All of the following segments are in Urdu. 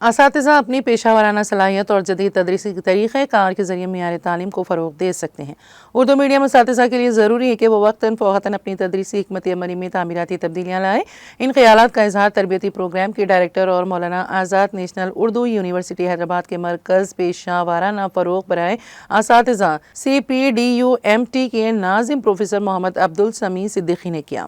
اساتذہ اپنی پیشہ ورانہ صلاحیت اور جدید تدریسی طریقہ کار کے ذریعے معیار تعلیم کو فروغ دے سکتے ہیں۔ اردو میڈیم اساتذہ کے لیے ضروری ہے کہ وہ وقتاً فوقتاً اپنی تدریسی حکمت عملی میں تعمیراتی تبدیلیاں لائیں۔ ان خیالات کا اظہار تربیتی پروگرام کے ڈائریکٹر اور مولانا آزاد نیشنل اردو یونیورسٹی حیدرآباد کے مرکز پیشہ ورانہ فروغ برائے اساتذہ CPDUMT کے ناظم پروفیسر محمد عبدالسمیع صدیقی نے کیا۔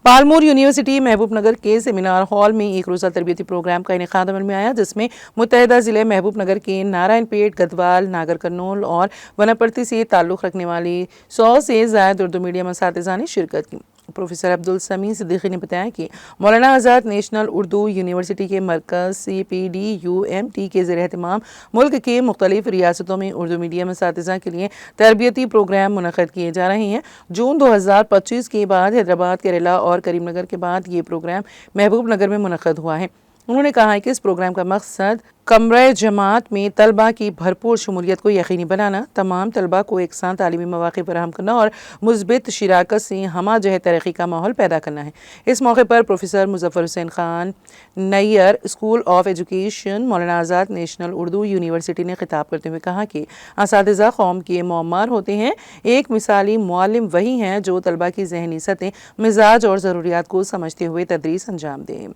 پالمور یونیورسٹی محبوب نگر کے سیمینار ہال میں ایک روزہ تربیتی پروگرام کا انعقاد عمل میں آیا، جس میں متحدہ ضلع محبوب نگر کے نارائن پیٹ، گدوال، ناگر کرنول اور وناپرتی سے تعلق رکھنے والی 100 سے زائد اردو میڈیم اساتذہ نے شرکت کی۔ پروفیسر عبدالسمیع صدیقی نے بتایا کہ مولانا آزاد نیشنل اردو یونیورسٹی کے مرکز CPDUMT کے زیر اہتمام ملک کے مختلف ریاستوں میں اردو میڈیم اساتذہ کے لیے تربیتی پروگرام منعقد کیے جا رہے ہیں۔ جون 2025 کے بعد حیدرآباد، کیرالہ اور کریم نگر کے بعد یہ پروگرام محبوب نگر میں منعقد ہوا ہے۔ انہوں نے کہا کہ اس پروگرام کا مقصد کمرہ جماعت میں طلباء کی بھرپور شمولیت کو یقینی بنانا، تمام طلباء کو یکساں تعلیمی مواقع فراہم کرنا اور مثبت شراکت سے ہمہ جہت ترقی کا ماحول پیدا کرنا ہے۔ اس موقع پر professor Muzaffar Hussain Khan Nayyar, school of education, Maulana Azad national Urdu university نے خطاب کرتے ہوئے کہا کہ اساتذہ قوم کے معمار ہوتے ہیں۔ ایک مثالی معلم وہی ہیں جو طلباء کی ذہنی سطح، مزاج اور ضروریات کو سمجھتے ہوئے تدریس انجام دیں۔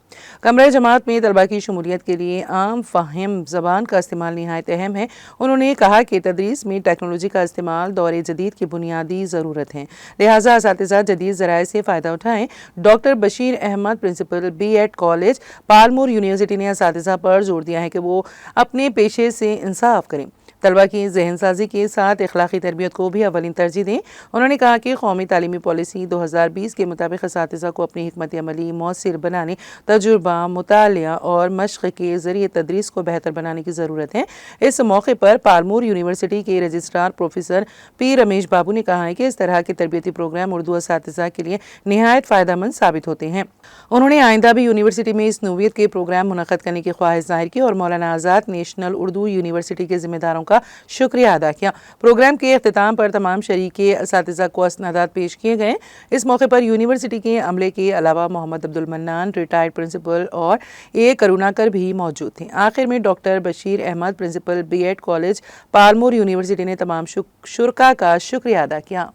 کمرہ جماعت میں طلباء کی شمولیت کے لیے عام فہم زبان کا استعمال نہایت اہم ہے۔ انہوں نے کہا کہ تدریس میں ٹیکنالوجی کا استعمال دور جدید کی بنیادی ضرورت ہے، لہٰذا اساتذہ جدید ذرائع سے فائدہ اٹھائیں۔ Doctor Bashir Ahmad, principal BEd college Palamuru university نے اساتذہ پر زور دیا ہے کہ وہ اپنے پیشے سے انصاف کریں، طلباء کی ذہن سازی کے ساتھ اخلاقی تربیت کو بھی اولین ترجیح دیں۔ انہوں نے کہا کہ قومی تعلیمی پالیسی 2020 کے مطابق اساتذہ کو اپنی حکمت عملی مؤثر بنانے، تجربہ، مطالعہ اور مشق کے ذریعے تدریس کو بہتر بنانے کی ضرورت ہے۔ اس موقع پر پالمور یونیورسٹی کے رجسٹرار پروفیسر P رمیش بابو نے کہا کہ اس طرح کے تربیتی پروگرام اردو اساتذہ کے لیے نہایت فائدہ مند ثابت ہوتے ہیں۔ انہوں نے آئندہ بھی یونیورسٹی میں اس نوعیت کے پروگرام منعقد کرنے کی خواہش ظاہر کی اور مولانا آزاد نیشنل اردو یونیورسٹی کے ذمہ داروں کا شکریہ ادا کیا۔ پروگرام کے اختتام پر تمام شریک اساتذہ کو اسنادات پیش کیے گئے۔ اس موقع پر یونیورسٹی کے عملے کے علاوہ محمد عبدالمنان، ریٹائرڈ پرنسپل، اور A کروناکر بھی موجود تھے۔ آخر میں doctor Bashir Ahmad, principal BEd college Palamuru university نے تمام شرکاء کا شکریہ ادا کیا۔